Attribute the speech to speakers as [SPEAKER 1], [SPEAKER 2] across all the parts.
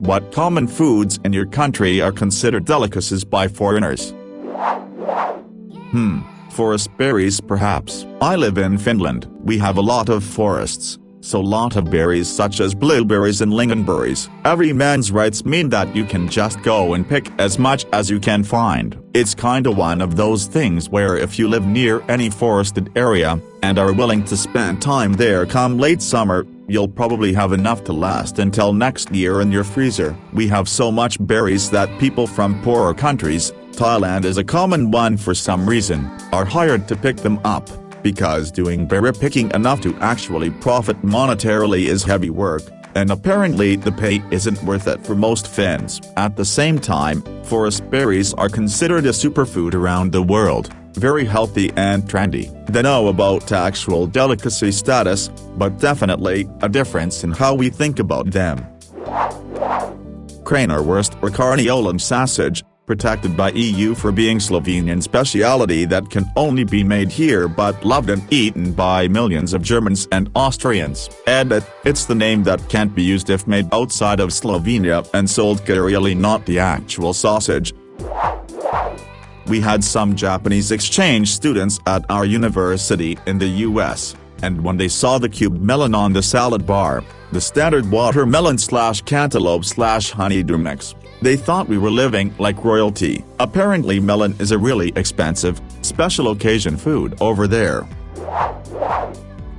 [SPEAKER 1] What common foods in your country are considered delicacies by foreigners? Forest berries perhaps. I live in Finland. We have a lot of forests, so lot of berries such as blueberries and lingonberries. Every man's rights mean that you can just go and pick as much as you can find. It's kinda one of those things where if you live near any forested area, and are willing to spend time there come late summer, you'll probably have enough to last until next year in your freezer. We have so much berries that people from poorer countries, Thailand is a common one for some reason, are hired to pick them up, because doing berry picking enough to actually profit monetarily is heavy work, and apparently the pay isn't worth it for most Finns. At the same time, forest berries are considered a superfood around the world, very healthy and trendy. They know about actual delicacy status, but definitely a difference in how we think about them. Kranerwurst or Carniolan sausage, protected by EU for being Slovenian speciality that can only be made here but loved and eaten by millions of Germans and Austrians. Edit, it's the name that can't be used if made outside of Slovenia and sold serially, not the actual sausage. We had some Japanese exchange students at our university in the US, and when they saw the cubed melon on the salad bar, the standard watermelon/cantaloupe/honeydew mix, they thought we were living like royalty. Apparently melon is a really expensive, special occasion food over there.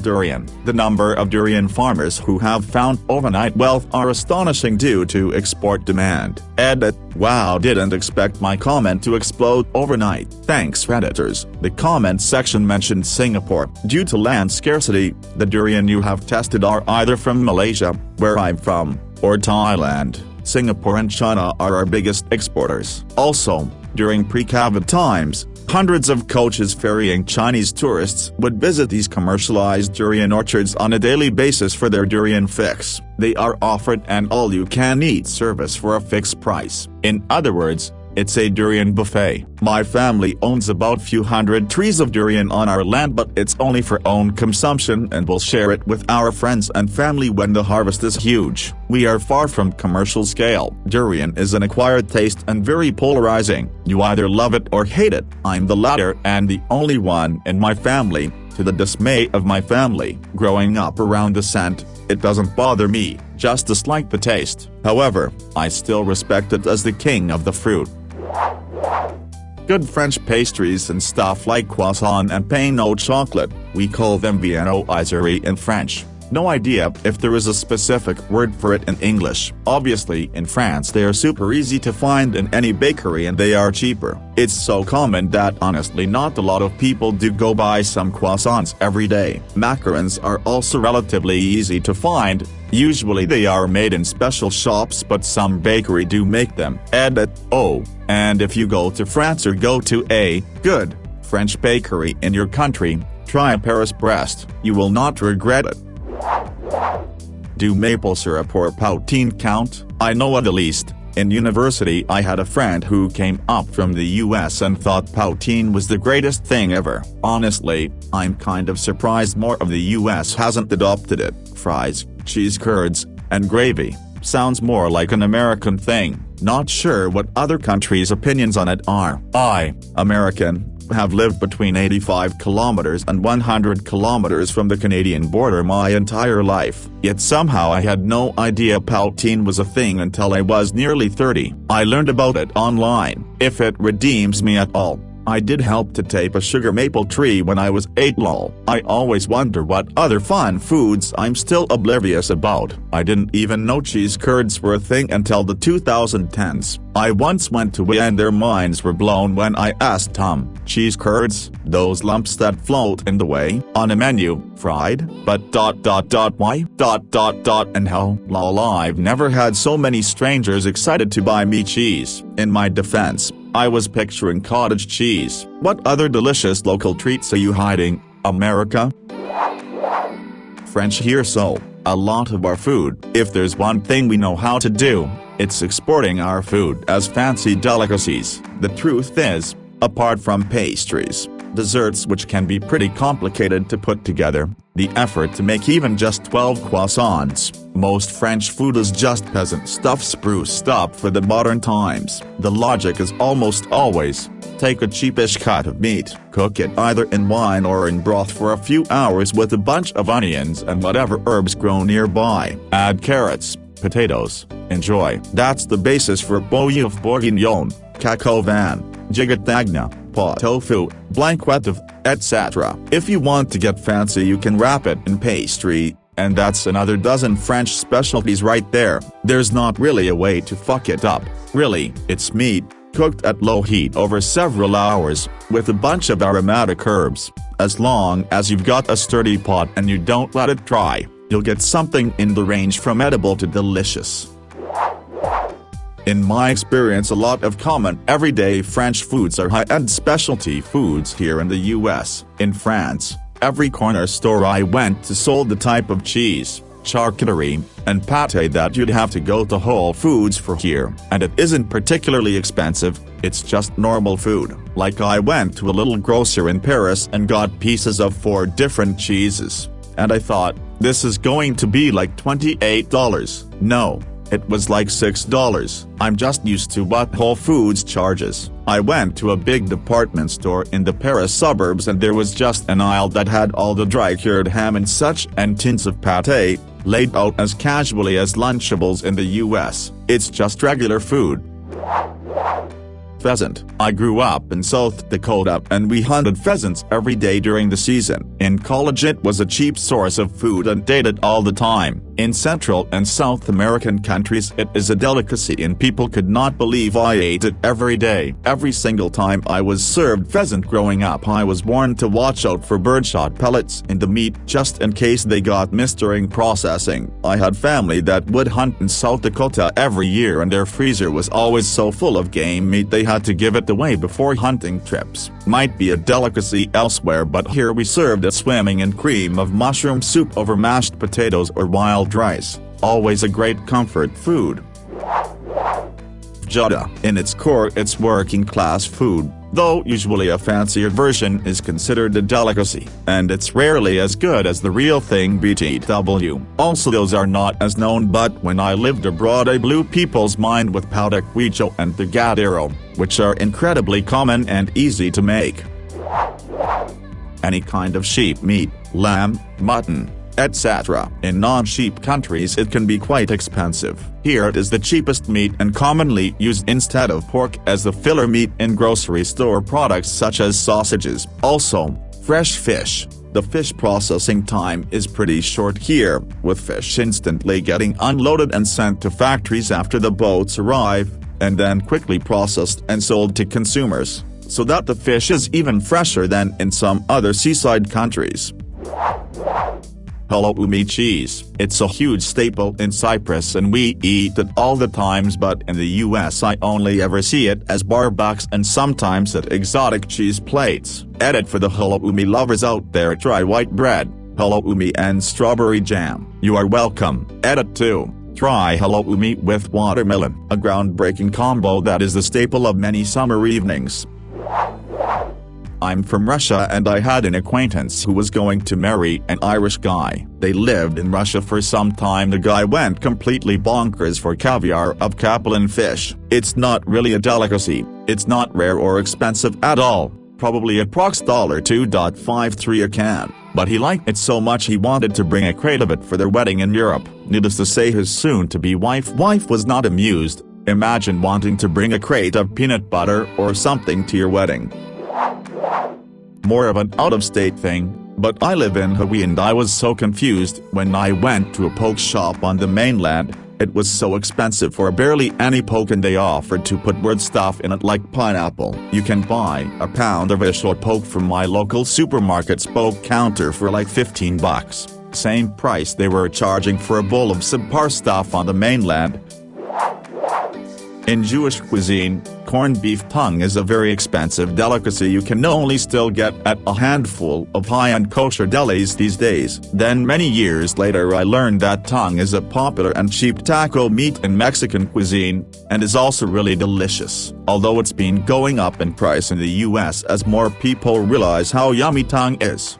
[SPEAKER 1] Durian. The number of durian farmers who have found overnight wealth are astonishing due to export demand. Edit, wow, didn't expect my comment to explode overnight. Thanks Redditors. The comment section mentioned Singapore. Due to land scarcity, the durian you have tested are either from Malaysia, where I'm from, or Thailand. Singapore and China are our biggest exporters. Also, during pre-COVID times, hundreds of coaches ferrying Chinese tourists would visit these commercialized durian orchards on a daily basis for their durian fix. They are offered an all-you-can-eat service for a fixed price. In other words, it's a durian buffet. My family owns about few hundred trees of durian on our land, but it's only for own consumption and we'll share it with our friends and family when the harvest is huge. We are far from commercial scale. Durian is an acquired taste and very polarizing. You either love it or hate it. I'm the latter and the only one in my family, to the dismay of my family. Growing up around the scent, it doesn't bother me, just dislike the taste. However, I still respect it as the king of the fruit. Good French pastries and stuff like croissant and pain au chocolat, we call them viennoiserie in French. No idea if there is a specific word for it in English. Obviously in France they are super easy to find in any bakery and they are cheaper. It's so common that honestly not a lot of people do go buy some croissants every day. Macarons are also relatively easy to find. Usually they are made in special shops but some bakery do make them. Edit, oh, and if you go to France or go to a good French bakery in your country, try Paris-Brest, you will not regret it. Do maple syrup or poutine count? I know at least. In university I had a friend who came up from the US and thought poutine was the greatest thing ever. Honestly, I'm kind of surprised more of the US hasn't adopted it. Fries, cheese curds, and gravy. Sounds more like an American thing. Not sure what other countries' opinions on it are. I, American, have lived between 85 kilometers and 100 kilometers from the Canadian border my entire life. Yet somehow I had no idea poutine was a thing until I was nearly 30. I learned about it online. If it redeems me at all, I did help to tape a sugar maple tree when I was 8 lol. I always wonder what other fun foods I'm still oblivious about. I didn't even know cheese curds were a thing until the 2010s. I once went to and their minds were blown when I asked cheese curds, those lumps that float in the way, on a menu, fried, but why, and how, lol. I've never had so many strangers excited to buy me cheese. In my defense, I was picturing cottage cheese. What other delicious local treats are you hiding, America? French here, so a lot of our food. If there's one thing we know how to do, it's exporting our food as fancy delicacies. The truth is, apart from pastries, Desserts which can be pretty complicated to put together, the effort to make even just 12 croissants. Most French food is just peasant stuff spruced up for the modern times. The logic is almost always, take a cheapish cut of meat, cook it either in wine or in broth for a few hours with a bunch of onions and whatever herbs grow nearby. Add carrots, potatoes, enjoy. That's the basis for bœuf bourguignon, coq au vin, gigatagna, pot tofu, blanquette, etc. If you want to get fancy you can wrap it in pastry, and that's another dozen French specialties right there. There's not really a way to fuck it up, really. It's meat, cooked at low heat over several hours, with a bunch of aromatic herbs. As long as you've got a sturdy pot and you don't let it dry, you'll get something in the range from edible to delicious. In my experience, a lot of common everyday French foods are high-end specialty foods here in the US. In France, every corner store I went to sold the type of cheese, charcuterie, and pâté that you'd have to go to Whole Foods for here. And it isn't particularly expensive, it's just normal food. Like I went to a little grocer in Paris and got pieces of 4 different cheeses. And I thought, this is going to be like $28. No. It was like $6. I'm just used to what Whole Foods charges. I went to a big department store in the Paris suburbs and there was just an aisle that had all the dry-cured ham and such and tins of pâté, laid out as casually as Lunchables in the US. It's just regular food. Pheasant. I grew up in South Dakota and we hunted pheasants every day during the season. In college it was a cheap source of food and ate it all the time. In Central and South American countries it is a delicacy and people could not believe I ate it every day. Every single time I was served pheasant growing up I was warned to watch out for birdshot pellets in the meat just in case they got missed during processing. I had family that would hunt in South Dakota every year and their freezer was always so full of game meat they had to give it away before hunting trips. Might be a delicacy elsewhere but here we served it swimming in cream of mushroom soup over mashed potatoes or wild rice. Always a great comfort food. Fajita. In its core it's working class food, though usually a fancier version is considered a delicacy, and it's rarely as good as the real thing BTW. Also those are not as known but when I lived abroad I blew people's mind with pão de queijo and brigadeiro, which are incredibly common and easy to make. Any kind of sheep meat, lamb, mutton, etc. In non-sheep countries it can be quite expensive. Here it is the cheapest meat and commonly used instead of pork as the filler meat in grocery store products such as sausages. Also, fresh fish. The fish processing time is pretty short here, with fish instantly getting unloaded and sent to factories after the boats arrive, and then quickly processed and sold to consumers, so that the fish is even fresher than in some other seaside countries. Halloumi cheese. It's a huge staple in Cyprus and we eat it all the times but in the US I only ever see it as barbecue and sometimes at exotic cheese plates. Edit for the halloumi lovers out there: try white bread, halloumi and strawberry jam. You are welcome. Edit 2. Try halloumi with watermelon, a groundbreaking combo that is the staple of many summer evenings. I'm from Russia and I had an acquaintance who was going to marry an Irish guy. They lived in Russia for some time. The guy went completely bonkers for caviar of Kaplan fish. It's not really a delicacy, it's not rare or expensive at all, probably approx $2.53 a can, but he liked it so much he wanted to bring a crate of it for their wedding in Europe. Needless to say his soon-to-be wife was not amused. Imagine wanting to bring a crate of peanut butter or something to your wedding. More of an out-of-state thing, but I live in Hawaii and I was so confused when I went to a poke shop on the mainland. It was so expensive for barely any poke and they offered to put weird stuff in it like pineapple. You can buy a pound of fish or poke from my local supermarket's poke counter for like $15. Same price they were charging for a bowl of subpar stuff on the mainland. In Jewish cuisine, corned beef tongue is a very expensive delicacy you can only still get at a handful of high-end kosher delis these days. Then many years later I learned that tongue is a popular and cheap taco meat in Mexican cuisine, and is also really delicious, although it's been going up in price in the US as more people realize how yummy tongue is.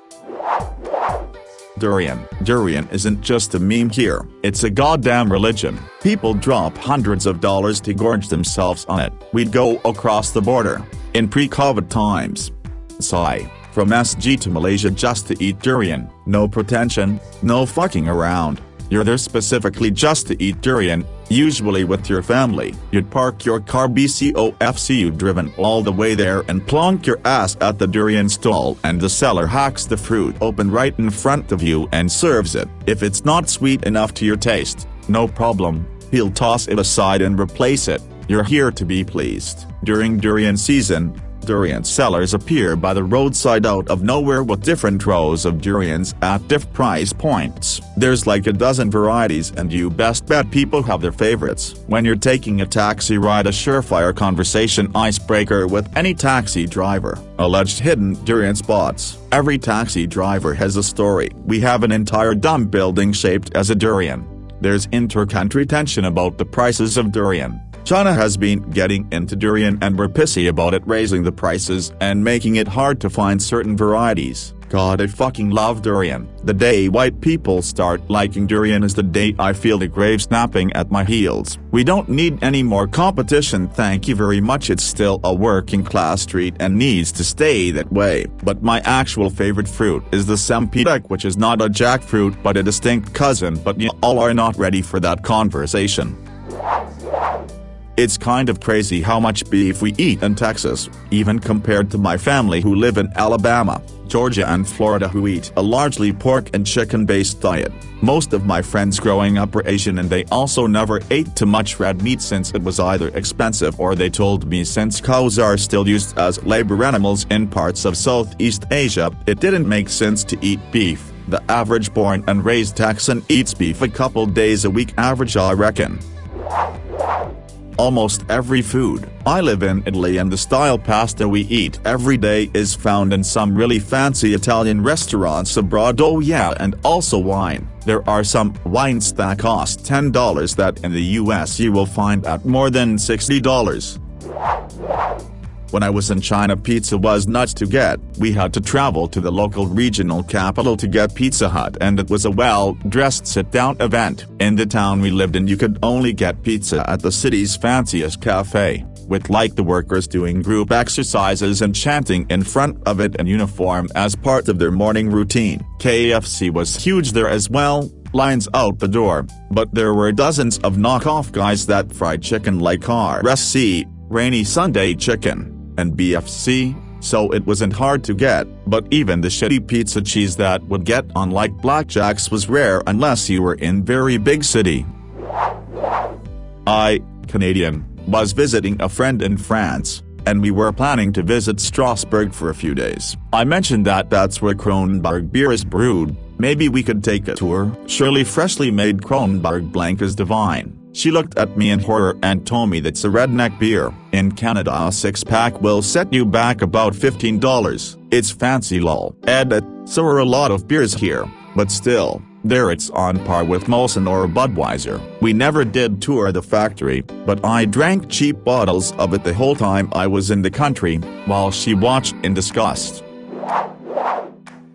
[SPEAKER 1] Durian. Durian isn't just a meme here, it's a goddamn religion. People drop hundreds of dollars to gorge themselves on it. We'd go across the border, in pre-COVID times, from SG to Malaysia just to eat durian. No pretension, no fucking around. You're there specifically just to eat durian, usually with your family. You'd park your car BCOFCU driven all the way there and plonk your ass at the durian stall, and the seller hacks the fruit open right in front of you and serves it. If it's not sweet enough to your taste, no problem, he'll toss it aside and replace it. You're here to be pleased. During durian season, durian sellers appear by the roadside out of nowhere with different rows of durians at different price points. There's like a dozen varieties and you best bet people have their favorites. When you're taking a taxi ride, a surefire conversation icebreaker with any taxi driver. Alleged hidden durian spots. Every taxi driver has a story. We have an entire dumb building shaped as a durian. There's inter-country tension about the prices of durian. China has been getting into durian and we're pissy about it raising the prices and making it hard to find certain varieties. God, I fucking love durian. The day white people start liking durian is the day I feel the grave snapping at my heels. We don't need any more competition, thank you very much. It's still a working class treat and needs to stay that way. But my actual favorite fruit is the sempedek, which is not a jackfruit but a distinct cousin, but you all are not ready for that conversation. It's kind of crazy how much beef we eat in Texas, even compared to my family who live in Alabama, Georgia and Florida who eat a largely pork and chicken-based diet. Most of my friends growing up were Asian and they also never ate too much red meat since it was either expensive or they told me since cows are still used as labor animals in parts of Southeast Asia, it didn't make sense to eat beef. The average born and raised Texan eats beef a couple days a week average, I reckon. Almost every food. I live in Italy and the style pasta we eat every day is found in some really fancy Italian restaurants abroad. Oh yeah, and also wine. There are some wines that cost $10 that in the US you will find at more than $60. When I was in China, pizza was nuts to get. We had to travel to the local regional capital to get Pizza Hut, and it was a well-dressed sit-down event. In the town we lived in, you could only get pizza at the city's fanciest cafe, with like the workers doing group exercises and chanting in front of it in uniform as part of their morning routine. KFC was huge there as well, lines out the door, but there were dozens of knockoff guys that fried chicken like RSC, Rainy Sunday Chicken, and BFC, so it wasn't hard to get, but even the shitty pizza cheese that would get on like blackjacks was rare unless you were in very big city. I, Canadian, was visiting a friend in France, and we were planning to visit Strasbourg for a few days. I mentioned that that's where Kronenbourg beer is brewed, maybe we could take a tour. Surely freshly made Kronenbourg blank is divine. She looked at me in horror and told me that's a redneck beer. In Canada a 6-pack will set you back about $15. It's fancy lol. Edit. So are a lot of beers here, but still, there it's on par with Molson or Budweiser. We never did tour the factory, but I drank cheap bottles of it the whole time I was in the country, while she watched in disgust.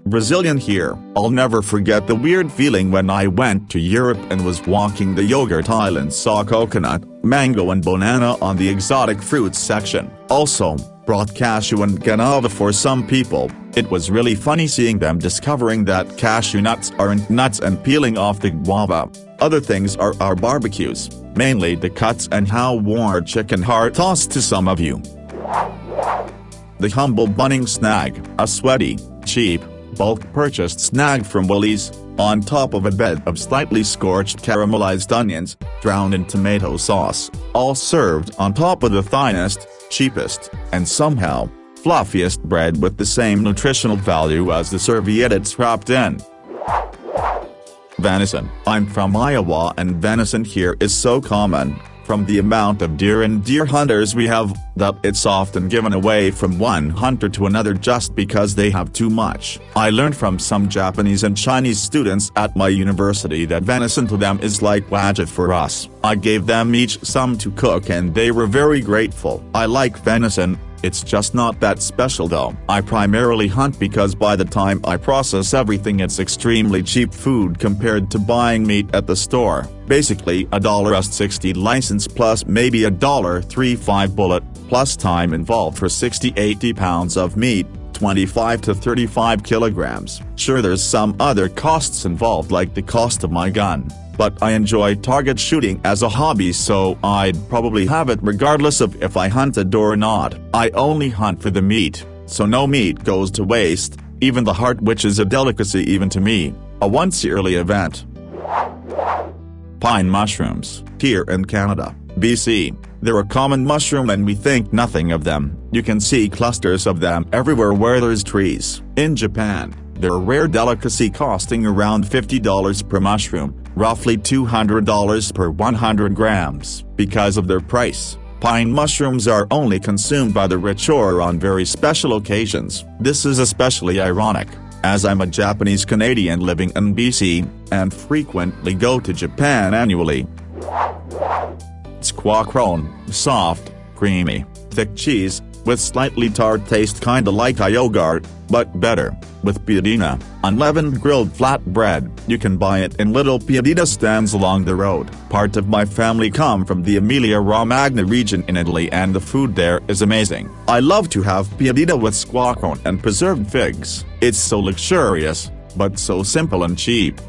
[SPEAKER 1] Brazilian here. I'll never forget the weird feeling when I went to Europe and was walking the yogurt aisle and saw coconut, mango and banana on the exotic fruits section. Also, brought cashew and guava for some people. It was really funny seeing them discovering that cashew nuts aren't nuts and peeling off the guava. Other things are our barbecues, mainly the cuts and how warm chicken heart tossed to some of you. The humble bunning snag, a sweaty, cheap, bulk-purchased snag from Woolies, on top of a bed of slightly scorched caramelized onions, drowned in tomato sauce, all served on top of the finest, cheapest, and somehow, fluffiest bread with the same nutritional value as the serviette it's wrapped in. Venison. I'm from Iowa and venison here is so common, From the amount of deer and deer hunters we have, that it's often given away from one hunter to another just because they have too much. I learned from some Japanese and Chinese students at my university that venison to them is like wagyu for us. I gave them each some to cook and they were very grateful. I like venison. It's just not that special though. I primarily hunt because by the time I process everything it's extremely cheap food compared to buying meat at the store. Basically $1.60 license plus maybe $1.35 bullet, plus time involved for 60-80 pounds of meat, 25 to 35 kilograms. Sure, there's some other costs involved like the cost of my gun, but I enjoy target shooting as a hobby, so I'd probably have it regardless of if I hunted or not. I only hunt for the meat, so no meat goes to waste, even the heart, which is a delicacy even to me, a once-yearly event. Pine mushrooms. Here in Canada, BC, they're a common mushroom and we think nothing of them. You can see clusters of them everywhere where there's trees. In Japan, they're a rare delicacy costing around $50 per mushroom, roughly $200 per 100 grams. Because of their price, pine mushrooms are only consumed by the rich or on very special occasions. This is especially ironic, as I'm a Japanese Canadian living in BC, and frequently go to Japan annually. Squacron, soft, creamy, thick cheese, with slightly tart taste kinda like a yogurt, but better, with piadina, unleavened grilled flat bread. You can buy it in little piadina stands along the road. Part of my family come from the Emilia-Romagna region in Italy and the food there is amazing. I love to have piadina with squacron and preserved figs. It's so luxurious, but so simple and cheap.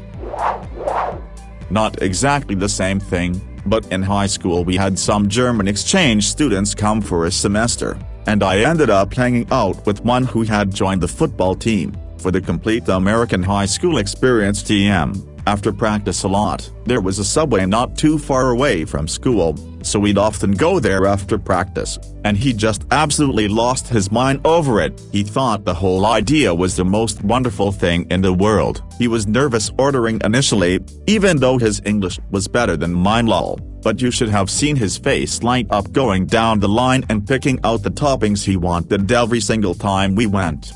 [SPEAKER 1] Not exactly the same thing, but in high school we had some German exchange students come for a semester, and I ended up hanging out with one who had joined the football team. For the complete American high school experience TM, after practice a lot, there was a Subway not too far away from school, so we'd often go there after practice, and he just absolutely lost his mind over it. He thought the whole idea was the most wonderful thing in the world. He was nervous ordering initially, even though his English was better than mine lol, but you should have seen his face light up going down the line and picking out the toppings he wanted every single time we went.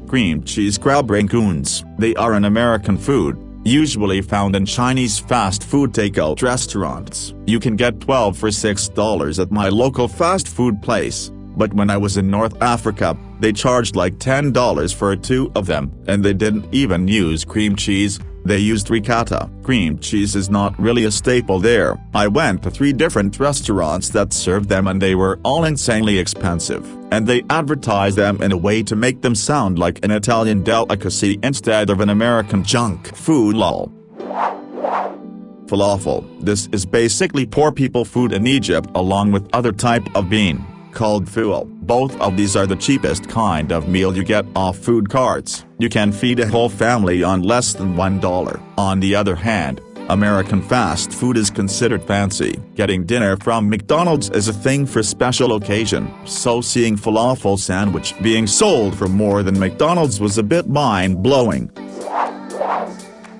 [SPEAKER 1] Cream cheese crab rangoons. They are an American food, usually found in Chinese fast food takeout restaurants. You can get 12 for $6 at my local fast food place, but when I was in North Africa, they charged like $10 for 2 of them, and they didn't even use cream cheese. They used ricotta. Cream cheese is not really a staple there. I went to 3 different restaurants that served them and they were all insanely expensive, and they advertised them in a way to make them sound like an Italian delicacy instead of an American junk food lol. Falafel. This is basically poor people food in Egypt along with other type of bean, called ful. Both of these are the cheapest kind of meal you get off food carts. You can feed a whole family on less than $1. On the other hand, American fast food is considered fancy. Getting dinner from McDonald's is a thing for special occasion, so seeing falafel sandwich being sold for more than McDonald's was a bit mind-blowing.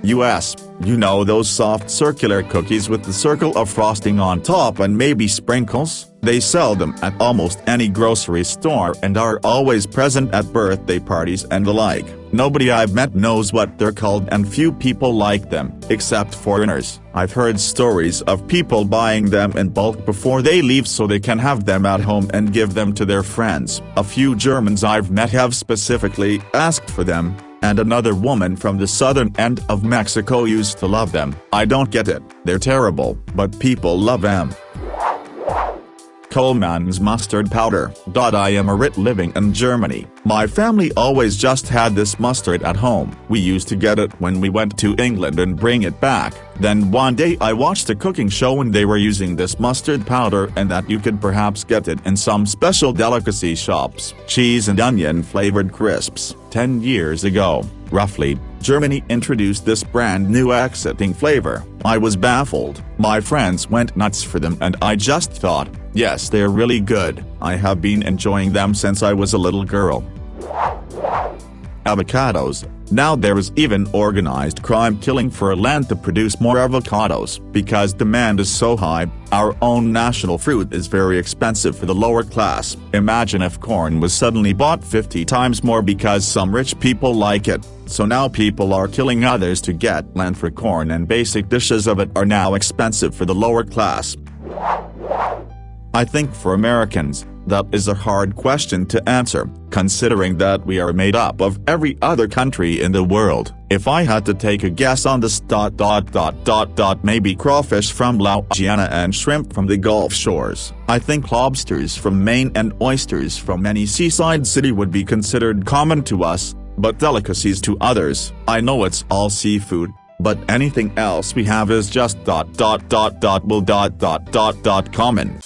[SPEAKER 1] US, you know those soft circular cookies with the circle of frosting on top and maybe sprinkles? They sell them at almost any grocery store and are always present at birthday parties and the like. Nobody I've met knows what they're called and few people like them, except foreigners. I've heard stories of people buying them in bulk before they leave so they can have them at home and give them to their friends. A few Germans I've met have specifically asked for them, and another woman from the southern end of Mexico used to love them. I don't get it, they're terrible, but people love them. Coleman's mustard powder. I am a Rit living in Germany. My family always just had this mustard at home. We used to get it when we went to England and bring it back. Then one day I watched a cooking show and they were using this mustard powder and that you could perhaps get it in some special delicacy shops. Cheese and onion flavored crisps. 10 years ago, roughly, Germany introduced this brand new exciting flavor. I was baffled. My friends went nuts for them and I just thought, yes, they're really good. I have been enjoying them since I was a little girl. Avocados. Now there is even organized crime killing for land to produce more avocados. Because demand is so high, our own national fruit is very expensive for the lower class. Imagine if corn was suddenly bought 50 times more because some rich people like it. So now people are killing others to get land for corn, and basic dishes of it are now expensive for the lower class. I think for Americans, that is a hard question to answer, considering that we are made up of every other country in the world. If I had to take a guess on this ... maybe crawfish from Louisiana and shrimp from the Gulf shores. I think lobsters from Maine and oysters from any seaside city would be considered common to us, but delicacies to others. I know it's all seafood, but anything else we have is just ... common.